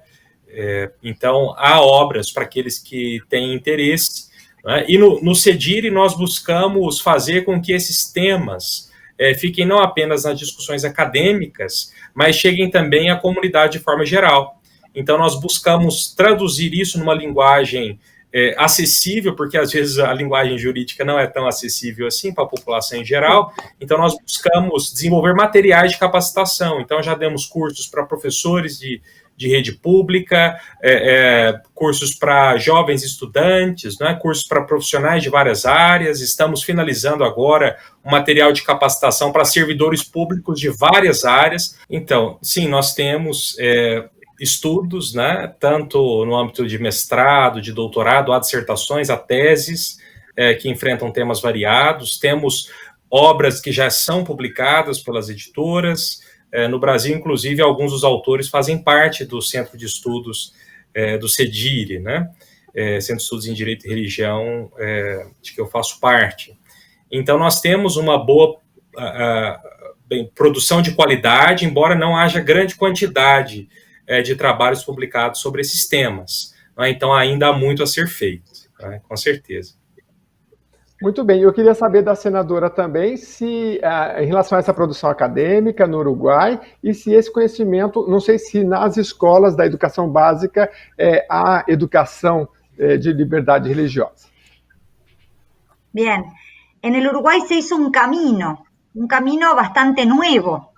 Então, há obras para aqueles que têm interesse, né? E no CEDIRE nós buscamos fazer com que esses temas fiquem não apenas nas discussões acadêmicas, mas cheguem também à comunidade de forma geral. Então, nós buscamos traduzir isso numa linguagem acessível, porque às vezes a linguagem jurídica não é tão acessível assim para a população em geral. Então, nós buscamos desenvolver materiais de capacitação. Então, já demos cursos para professores de rede pública, cursos para jovens estudantes, né, cursos para profissionais de várias áreas. Estamos finalizando agora um material de capacitação para servidores públicos de várias áreas. Então, sim, nós temos estudos, né, tanto no âmbito de mestrado, de doutorado, há dissertações, há teses que enfrentam temas variados. Temos obras que já são publicadas pelas editoras. No Brasil, inclusive, alguns dos autores fazem parte do Centro de Estudos do CEDIRE, né? Centro de Estudos em Direito e Religião, de que eu faço parte. Então, nós temos uma boa produção de qualidade, embora não haja grande quantidade de trabalhos publicados sobre esses temas, né? Então, ainda há muito a ser feito, né? Com certeza. Muito bem, eu queria saber da senadora também se, em relação a essa produção acadêmica no Uruguai, e se esse conhecimento, não sei se nas escolas da educação básica há educação de liberdade religiosa. Bien, en el Uruguay se hizo un camino bastante nuevo,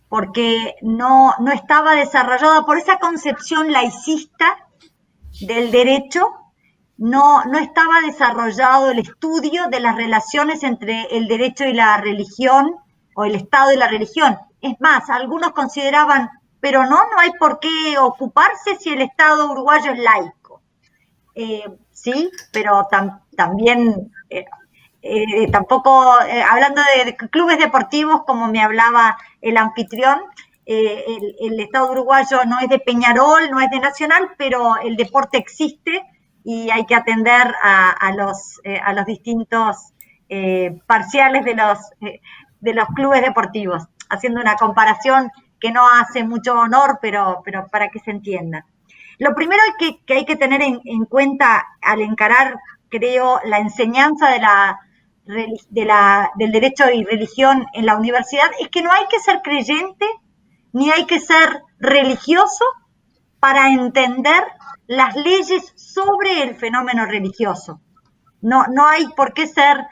porque no estaba desarrollado por esa concepción laicista del derecho. No estaba desarrollado el estudio de las relaciones entre el derecho y la religión, o el Estado y la religión. Es más, algunos consideraban, pero no hay por qué ocuparse si el Estado uruguayo es laico. Sí, pero también, tampoco, hablando de clubes deportivos, como me hablaba el anfitrión, el Estado uruguayo no es de Peñarol, no es de Nacional, pero el deporte existe, y hay que atender a los distintos parciales de los clubes deportivos, haciendo una comparación que no hace mucho honor, pero para que se entienda. Lo primero que hay que tener en cuenta al encarar, creo, la enseñanza del derecho y religión en la universidad es que no hay que ser creyente ni hay que ser religioso para entender las leyes sobre el fenómeno religioso. No hay por qué ser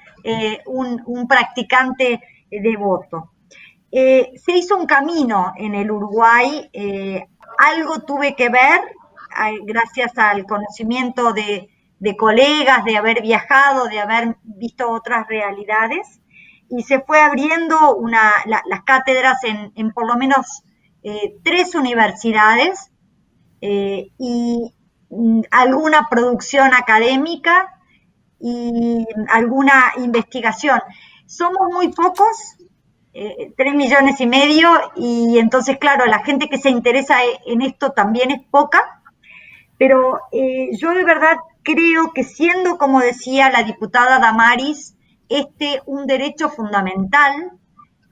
un practicante devoto. Se hizo un camino en el Uruguay, algo tuve que ver, gracias al conocimiento de colegas, de haber viajado, de haber visto otras realidades, y se fue abriendo las cátedras en por lo menos 3 universidades, y alguna producción académica y alguna investigación. Somos muy pocos, 3,5 millones, y entonces, claro, la gente que se interesa en esto también es poca, pero yo de verdad creo que, siendo, como decía la diputada Damaris, un derecho fundamental,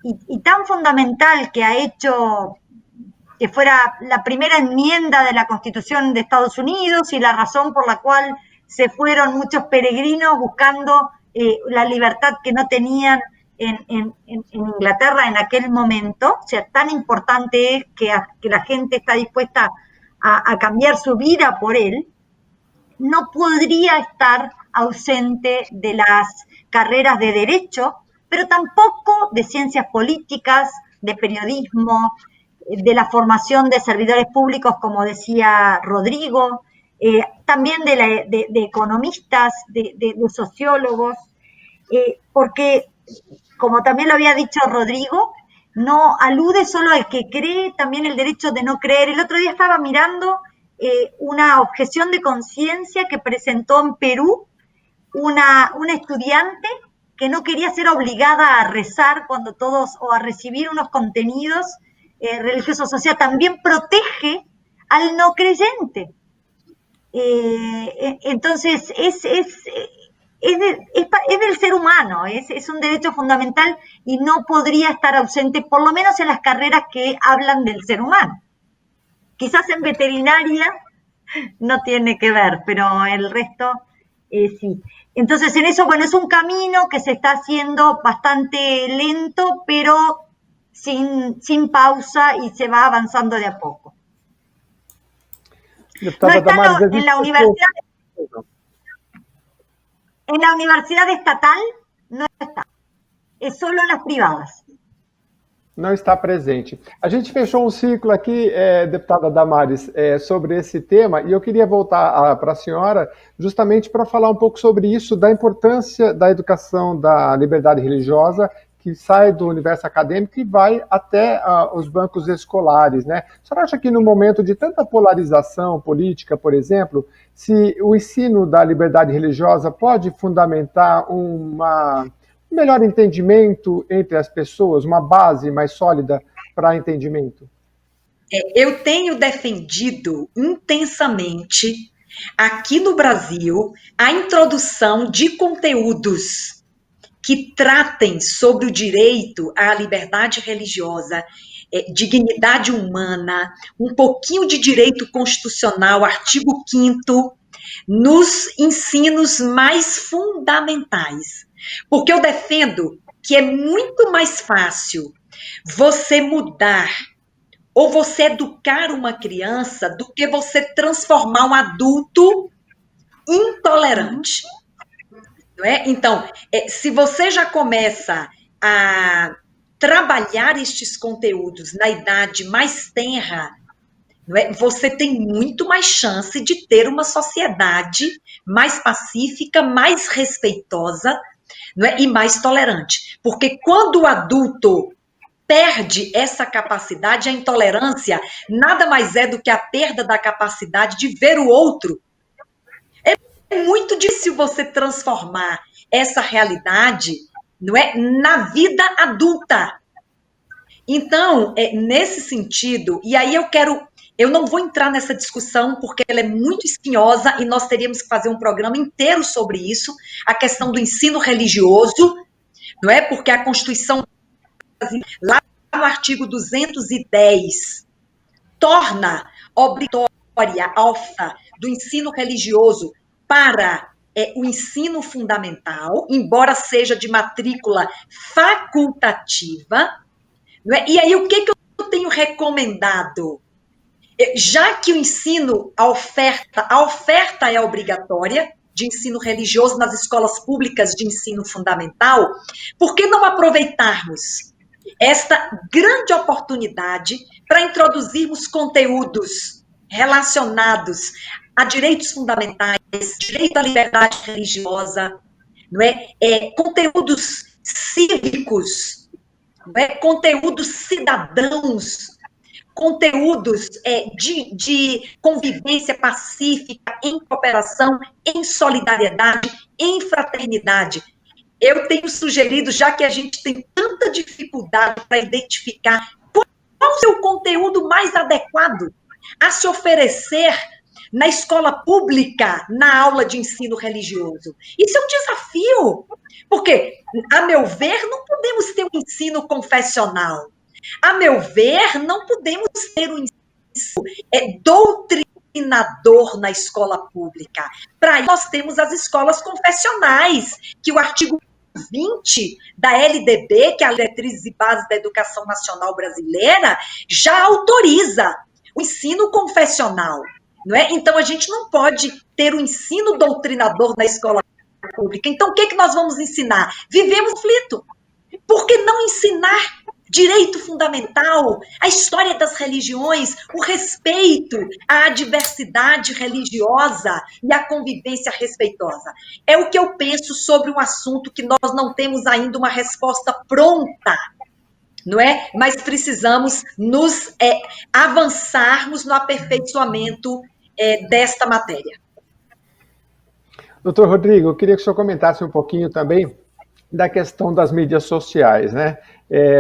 y tan fundamental que ha hecho que fuera la primera enmienda de la Constitución de Estados Unidos y la razón por la cual se fueron muchos peregrinos buscando la libertad que no tenían en Inglaterra en aquel momento. O sea, tan importante es que la gente está dispuesta a cambiar su vida por él. No podría estar ausente de las carreras de derecho, pero tampoco de ciencias políticas, de periodismo, de la formación de servidores públicos, como decía Rodrigo, también de economistas, de sociólogos, porque, como también lo había dicho Rodrigo, no alude solo al que cree, también el derecho de no creer. El otro día estaba mirando una objeción de conciencia que presentó en Perú una estudiante que no quería ser obligada a rezar cuando todos, o a recibir unos contenidos religiosos. O sea, también protege al no creyente. Entonces, es del ser humano, es un derecho fundamental y no podría estar ausente, por lo menos en las carreras que hablan del ser humano. Quizás en veterinaria no tiene que ver, pero el resto sí. Entonces, en eso, bueno, es un camino que se está haciendo bastante lento, pero sin pausa, y se va avanzando de a poco. No está en la universidad. En la universidad estatal no está, es solo en las privadas. Não está presente. A gente fechou um ciclo aqui, deputada Damares, sobre esse tema, e eu queria voltar para a senhora justamente para falar um pouco sobre isso, da importância da educação da liberdade religiosa, que sai do universo acadêmico e vai até os bancos escolares, né? A senhora acha que no momento de tanta polarização política, por exemplo, se o ensino da liberdade religiosa pode fundamentar um melhor entendimento entre as pessoas, uma base mais sólida para entendimento? Eu tenho defendido intensamente aqui no Brasil a introdução de conteúdos que tratem sobre o direito à liberdade religiosa, dignidade humana, um pouquinho de direito constitucional, artigo 5º, nos ensinos mais fundamentais. Porque eu defendo que é muito mais fácil você mudar ou você educar uma criança do que você transformar um adulto intolerante. Não é? Então, se você já começa a trabalhar estes conteúdos na idade mais tenra, não é? Você tem muito mais chance de ter uma sociedade mais pacífica, mais respeitosa, não é? E mais tolerante. Porque quando o adulto perde essa capacidade, a intolerância nada mais é do que a perda da capacidade de ver o outro. É muito difícil você transformar essa realidade, não é, na vida adulta. Então, nesse sentido, e aí eu não vou entrar nessa discussão porque ela é muito espinhosa e nós teríamos que fazer um programa inteiro sobre isso, a questão do ensino religioso, não é? Porque a Constituição, lá no artigo 210, torna obrigatória a oferta do ensino religioso para o ensino fundamental, embora seja de matrícula facultativa, não é? E aí o que eu tenho recomendado? Já que o ensino, a oferta é obrigatória de ensino religioso nas escolas públicas de ensino fundamental, por que não aproveitarmos esta grande oportunidade para introduzirmos conteúdos relacionados a direitos fundamentais, direito à liberdade religiosa, não é? Conteúdos cívicos, não é? Conteúdos cidadãos, conteúdos de convivência pacífica, em cooperação, em solidariedade, em fraternidade. Eu tenho sugerido, já que a gente tem tanta dificuldade para identificar qual é o conteúdo mais adequado a se oferecer na escola pública, na aula de ensino religioso. Isso é um desafio, porque, a meu ver, não podemos ter um ensino confessional. A meu ver, não podemos ter um ensino doutrinador na escola pública. Para isso, nós temos as escolas confessionais, que o artigo 20 da LDB, que é a Diretrizes e Bases da Educação Nacional Brasileira, já autoriza o ensino confessional. Não é? Então, a gente não pode ter um ensino doutrinador na escola pública. Então, o que é que nós vamos ensinar? Vivemos conflito. Por que não ensinar direito fundamental, a história das religiões, o respeito à diversidade religiosa e à convivência respeitosa? É o que eu penso sobre um assunto que nós não temos ainda uma resposta pronta, não é? Mas precisamos nos avançarmos no aperfeiçoamento desta matéria. Doutor Rodrigo, eu queria que o senhor comentasse um pouquinho também da questão das mídias sociais, né?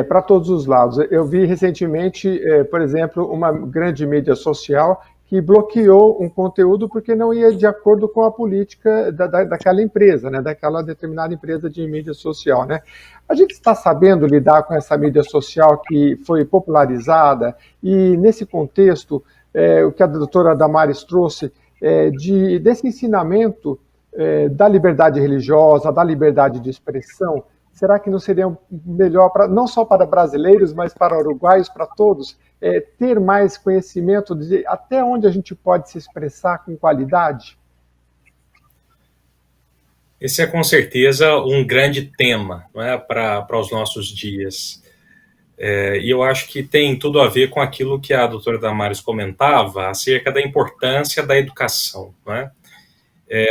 Para todos os lados. Eu vi recentemente, por exemplo, uma grande mídia social que bloqueou um conteúdo porque não ia de acordo com a política daquela empresa, né? Daquela determinada empresa de mídia social, né? A gente está sabendo lidar com essa mídia social que foi popularizada e, nesse contexto, o que a doutora Damares trouxe desse ensinamento da liberdade religiosa, da liberdade de expressão, será que não seria melhor, não só para brasileiros, mas para uruguaios, para todos, ter mais conhecimento de até onde a gente pode se expressar com qualidade? Esse é com certeza um grande tema, não é, para os nossos dias. E eu acho que tem tudo a ver com aquilo que a doutora Damares comentava acerca da importância da educação, não é?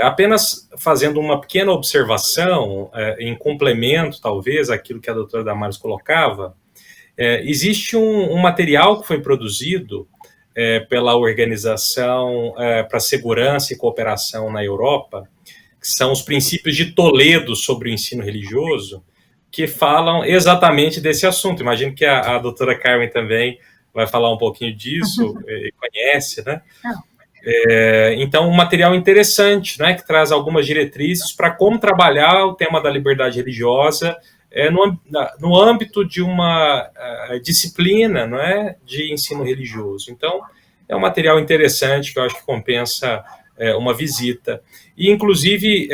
Apenas fazendo uma pequena observação, em complemento, talvez, àquilo que a doutora Damares colocava, existe um material que foi produzido pela Organização para a Segurança e Cooperação na Europa, que são os princípios de Toledo sobre o ensino religioso, que falam exatamente desse assunto. Imagino que a doutora Carmen também vai falar um pouquinho disso, conhece, né? Então, um material interessante, né, que traz algumas diretrizes para como trabalhar o tema da liberdade religiosa no âmbito de uma disciplina, não é, de ensino religioso. Então, é um material interessante que eu acho que compensa uma visita. E, inclusive,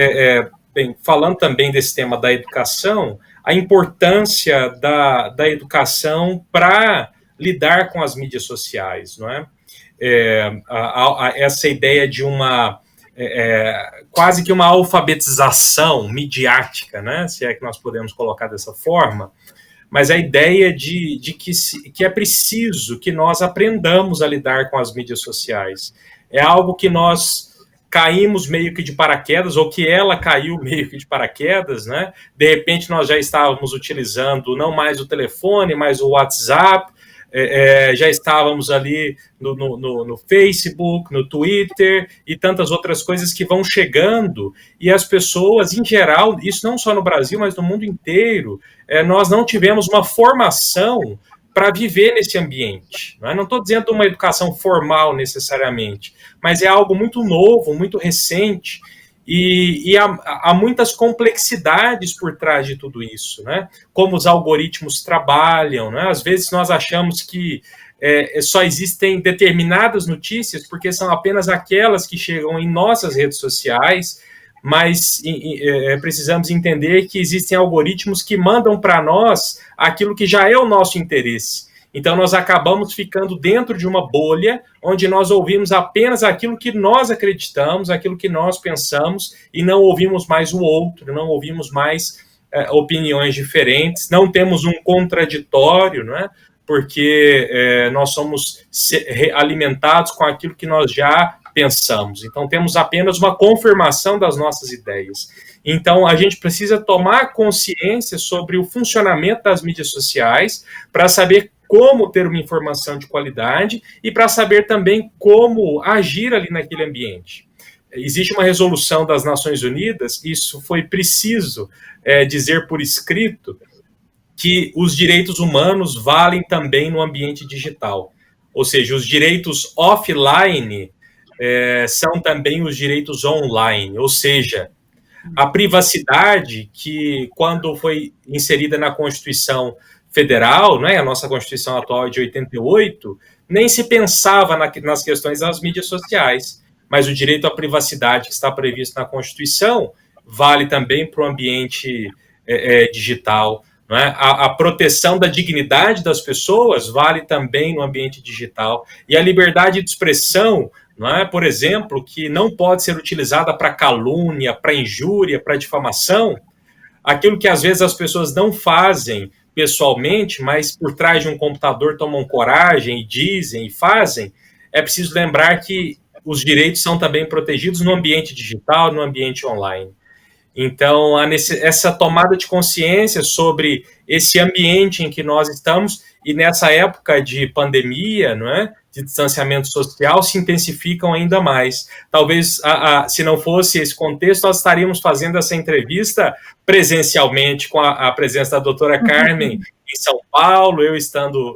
falando também desse tema da educação, a importância da educação para lidar com as mídias sociais, não é? Essa ideia de uma quase que uma alfabetização midiática, né? Se é que nós podemos colocar dessa forma, mas a ideia de que é preciso que nós aprendamos a lidar com as mídias sociais. É algo que nós caímos meio que de paraquedas, ou que ela caiu meio que de paraquedas, né? De repente nós já estávamos utilizando não mais o telefone, mas o WhatsApp, já estávamos ali no Facebook, no Twitter e tantas outras coisas que vão chegando, e as pessoas, em geral, isso não só no Brasil, mas no mundo inteiro, nós não tivemos uma formação para viver nesse ambiente. Não estou dizendo uma educação formal necessariamente, mas é algo muito novo, muito recente, e há muitas complexidades por trás de tudo isso, né? Como os algoritmos trabalham, né? Às vezes nós achamos que só existem determinadas notícias porque são apenas aquelas que chegam em nossas redes sociais, mas precisamos entender que existem algoritmos que mandam para nós aquilo que já é o nosso interesse. Então, nós acabamos ficando dentro de uma bolha onde nós ouvimos apenas aquilo que nós acreditamos, aquilo que nós pensamos, e não ouvimos mais o outro, não ouvimos mais opiniões diferentes, não temos um contraditório, não é? Porque nós somos alimentados com aquilo que nós já pensamos. Então, temos apenas uma confirmação das nossas ideias. Então, a gente precisa tomar consciência sobre o funcionamento das mídias sociais para saber como ter uma informação de qualidade e para saber também como agir ali naquele ambiente. Existe uma resolução das Nações Unidas, isso foi preciso dizer por escrito, que os direitos humanos valem também no ambiente digital. Ou seja, os direitos offline são também os direitos online. Ou seja, a privacidade que, quando foi inserida na Constituição Federal, né, a nossa Constituição atual é de 88, nem se pensava nas questões das mídias sociais, mas o direito à privacidade que está previsto na Constituição vale também para o ambiente digital. Não é? A proteção da dignidade das pessoas vale também no ambiente digital, e a liberdade de expressão não é? Por exemplo, que não pode ser utilizada para calúnia, para injúria, para difamação, aquilo que às vezes as pessoas não fazem pessoalmente, mas por trás de um computador tomam coragem e dizem e fazem, é preciso lembrar que os direitos são também protegidos no ambiente digital, no ambiente online. Então, essa tomada de consciência sobre esse ambiente em que nós estamos, e nessa época de pandemia, não é? De distanciamento social, se intensificam ainda mais. Talvez, se não fosse esse contexto, nós estaríamos fazendo essa entrevista presencialmente, com a presença da doutora Carmen em São Paulo, eu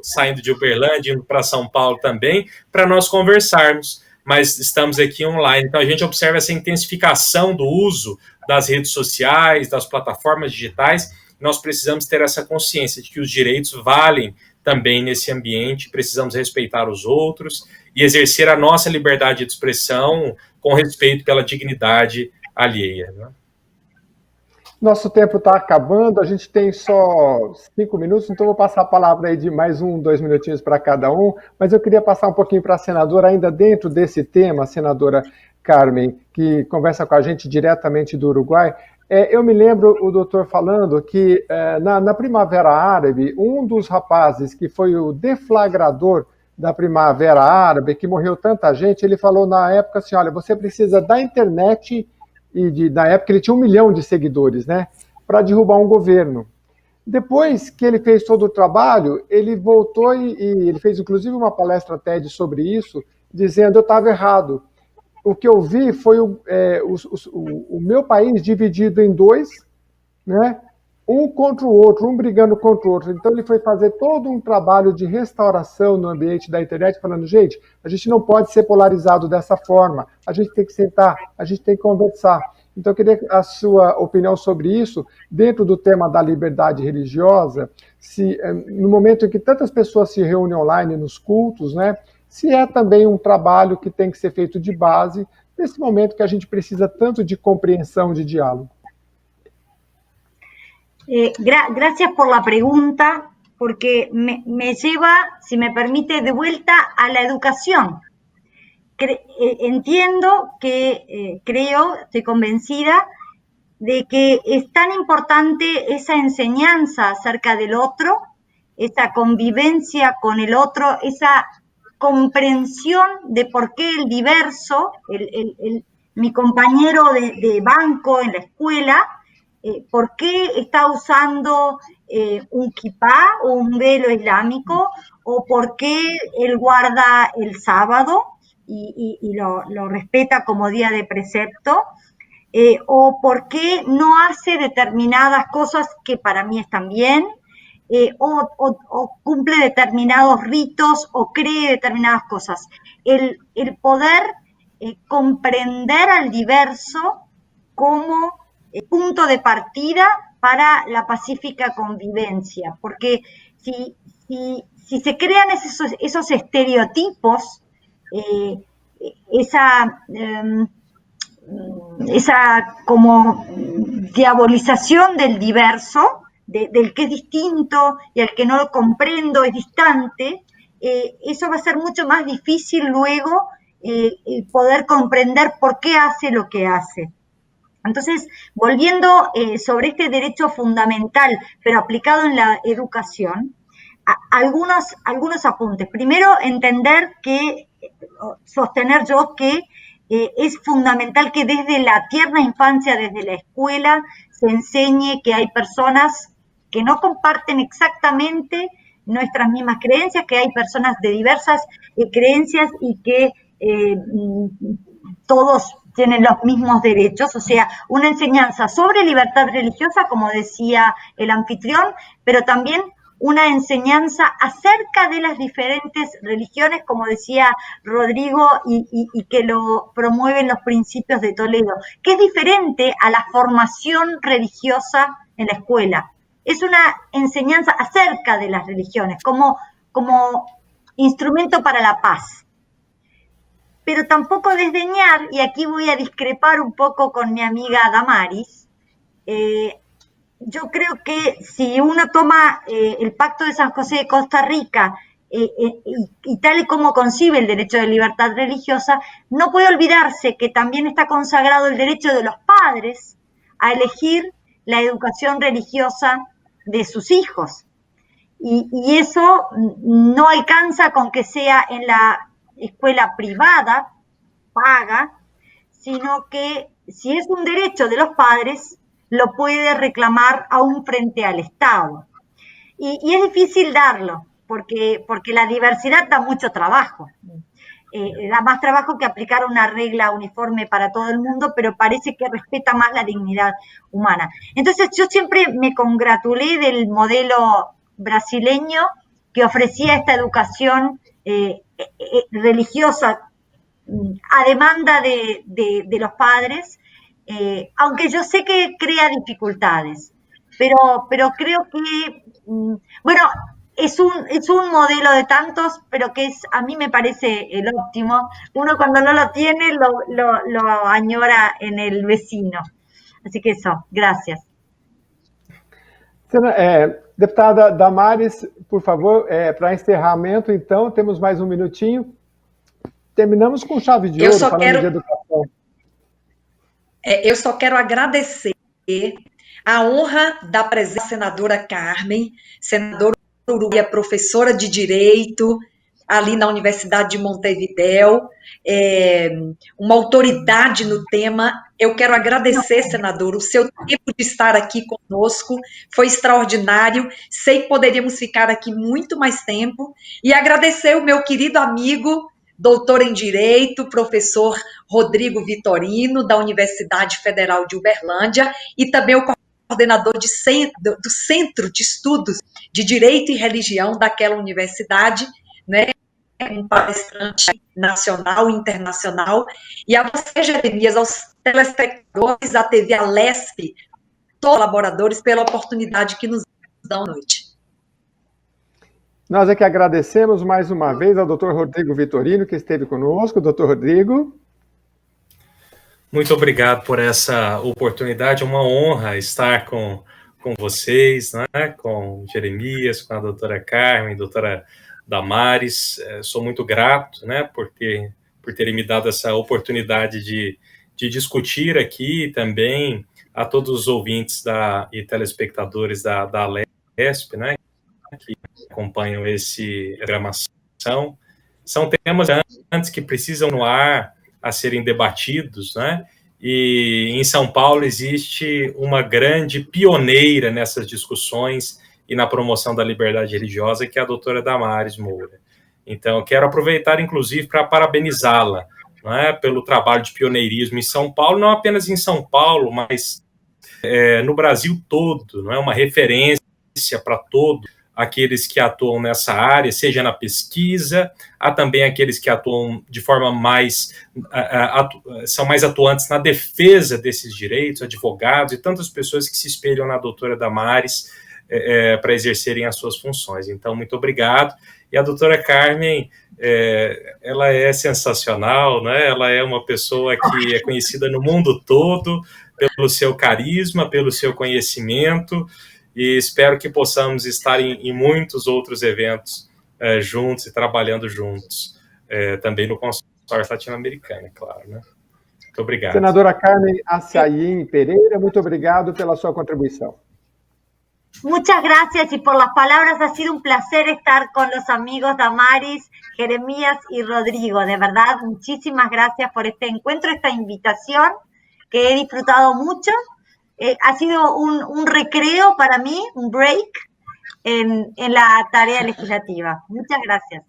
saindo de Uberlândia, indo para São Paulo também, para nós conversarmos. Mas estamos aqui online. Então, a gente observa essa intensificação do uso das redes sociais, das plataformas digitais. Nós precisamos ter essa consciência de que os direitos valem também nesse ambiente, precisamos respeitar os outros e exercer a nossa liberdade de expressão com respeito pela dignidade alheia, né? Nosso tempo está acabando, a gente tem só 5 minutos, então vou passar a palavra aí de mais 2 minutinhos para cada um, mas eu queria passar um pouquinho para a senadora, ainda dentro desse tema, a senadora Carmen, que conversa com a gente diretamente do Uruguai. Eu me lembro o doutor falando que na Primavera Árabe, um dos rapazes que foi o deflagrador da Primavera Árabe, que morreu tanta gente, ele falou na época assim, olha, você precisa da internet, na época ele tinha 1 milhão de seguidores, né, para derrubar um governo. Depois que ele fez todo o trabalho, ele voltou e ele fez inclusive uma palestra TED sobre isso, dizendo eu estava errado. O que eu vi foi o meu país dividido em 2, né? Um contra o outro, um brigando contra o outro. Então ele foi fazer todo um trabalho de restauração no ambiente da internet, falando, gente, a gente não pode ser polarizado dessa forma, a gente tem que sentar, a gente tem que conversar. Então eu queria a sua opinião sobre isso, dentro do tema da liberdade religiosa, se no momento em que tantas pessoas se reúnem online nos cultos, né, se é também um trabalho que tem que ser feito de base, nesse momento que a gente precisa tanto de compreensão, de diálogo. Gracias por la pregunta, porque me lleva, si me permite, de vuelta a la educación. Entiendo que, creo, estoy convencida de que es tan importante esa enseñanza acerca del otro, esa convivencia con el otro, esa comprensión de por qué el diverso, mi compañero de banco en la escuela, por qué está usando un kipá o un velo islámico, o por qué él guarda el sábado y lo respeta como día de precepto, o por qué no hace determinadas cosas que para mí están bien, o cumple determinados ritos o cree determinadas cosas. El poder comprender al diverso como punto de partida para la pacífica convivencia, porque si se crean esos estereotipos, esa como diabolización del diverso, del que es distinto y al que no lo comprendo es distante, eso va a ser mucho más difícil luego poder comprender por qué hace lo que hace. Entonces, volviendo sobre este derecho fundamental, pero aplicado en la educación, algunos apuntes. Primero, sostener yo que es fundamental que desde la tierna infancia, desde la escuela, se enseñe que hay personas que no comparten exactamente nuestras mismas creencias, que hay personas de diversas creencias y que todos tienen los mismos derechos, o sea, una enseñanza sobre libertad religiosa, como decía el anfitrión, pero también una enseñanza acerca de las diferentes religiones, como decía Rodrigo, y que lo promueven los principios de Toledo, que es diferente a la formación religiosa en la escuela. Es una enseñanza acerca de las religiones, como instrumento para la paz. Pero tampoco desdeñar, y aquí voy a discrepar un poco con mi amiga Damaris, yo creo que si uno toma el Pacto de San José de Costa Rica y tal y como concibe el derecho de libertad religiosa, no puede olvidarse que también está consagrado el derecho de los padres a elegir la educación religiosa de sus hijos. Y eso no alcanza con que sea en la escuela privada, paga, sino que si es un derecho de los padres, lo puede reclamar aún frente al Estado. Y es difícil darlo, porque la diversidad da mucho trabajo. Da más trabajo que aplicar una regla uniforme para todo el mundo, pero parece que respeta más la dignidad humana. Entonces yo siempre me congratulé del modelo brasileño que ofrecía esta educación religiosa a demanda de los padres, aunque yo sé que crea dificultades, pero creo que, bueno, es un modelo de tantos, pero que a mí me parece el óptimo. Uno cuando no lo tiene lo añora en el vecino. Así que eso, gracias. Deputada Damares, por favor, para encerramento, então, temos mais um minutinho. Terminamos com chave de ouro, falando de educação. Eu só quero agradecer a honra da presença da senadora Carmen, senadora uruguaia, professora de Direito, ali na Universidade de Montevidéu, uma autoridade no tema. Eu quero agradecer, senador, o seu tempo de estar aqui conosco, foi extraordinário, sei que poderíamos ficar aqui muito mais tempo, e agradecer o meu querido amigo, doutor em Direito, professor Rodrigo Vitorino, da Universidade Federal de Uberlândia, e também o coordenador do Centro de Estudos de Direito e Religião daquela universidade, né, um palestrante nacional e internacional, e a você, Jeremias, aos telespectadores, à TV Alesp, todos os colaboradores, pela oportunidade que nos dão à noite. Nós é que agradecemos mais uma vez ao doutor Rodrigo Vitorino, que esteve conosco. Doutor Rodrigo. Muito obrigado por essa oportunidade, é uma honra estar com vocês, né? Com Jeremias, com a doutora Carmen, doutora Damares. Sou muito grato, né, por terem me dado essa oportunidade de discutir aqui também a todos os ouvintes e telespectadores da Alesp, né, que acompanham esse programação. São temas antes que precisam no ar a serem debatidos, né? E em São Paulo existe uma grande pioneira nessas discussões e na promoção da liberdade religiosa, que é a doutora Damares Moura. Então, eu quero aproveitar, inclusive, para parabenizá-la, não é, pelo trabalho de pioneirismo em São Paulo, não apenas em São Paulo, mas no Brasil todo, não é, uma referência para todos aqueles que atuam nessa área, seja na pesquisa, há também aqueles que atuam de forma são mais atuantes na defesa desses direitos, advogados e tantas pessoas que se espelham na doutora Damares para exercerem as suas funções. Então, muito obrigado. E a doutora Carmen, ela é sensacional, né? Ela é uma pessoa que é conhecida no mundo todo pelo seu carisma, pelo seu conhecimento, e espero que possamos estar em muitos outros eventos juntos e trabalhando juntos, também no consórcio latino-americano, é claro, né? Muito obrigado. Senadora Carmen Assaim Pereira, muito obrigado pela sua contribuição. Muchas gracias y por las palabras, ha sido un placer estar con los amigos Damaris, Jeremías y Rodrigo. De verdad, muchísimas gracias por este encuentro, esta invitación que he disfrutado mucho. Ha sido un recreo para mí, un break en la tarea legislativa. Muchas gracias.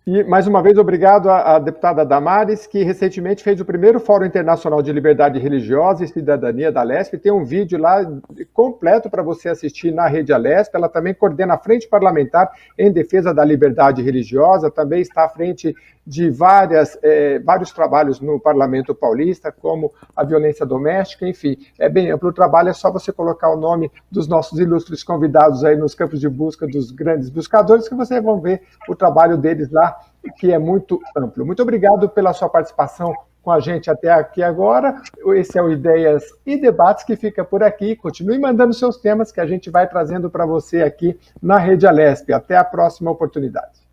E, mais uma vez, obrigado à deputada Damares, que recentemente fez o primeiro Fórum Internacional de Liberdade Religiosa e Cidadania da Alesp. Tem um vídeo lá completo para você assistir na Rede Alesp. Ela também coordena a Frente Parlamentar em Defesa da Liberdade Religiosa, também está à frente de vários trabalhos no Parlamento Paulista, como a violência doméstica, enfim, é bem amplo o trabalho, é só você colocar o nome dos nossos ilustres convidados aí nos campos de busca dos grandes buscadores, que vocês vão ver o trabalho deles lá, que é muito amplo. Muito obrigado pela sua participação com a gente até aqui agora. Esse é o Ideias e Debates, que fica por aqui. Continue mandando seus temas que a gente vai trazendo para você aqui na Rede Alesp. Até a próxima oportunidade.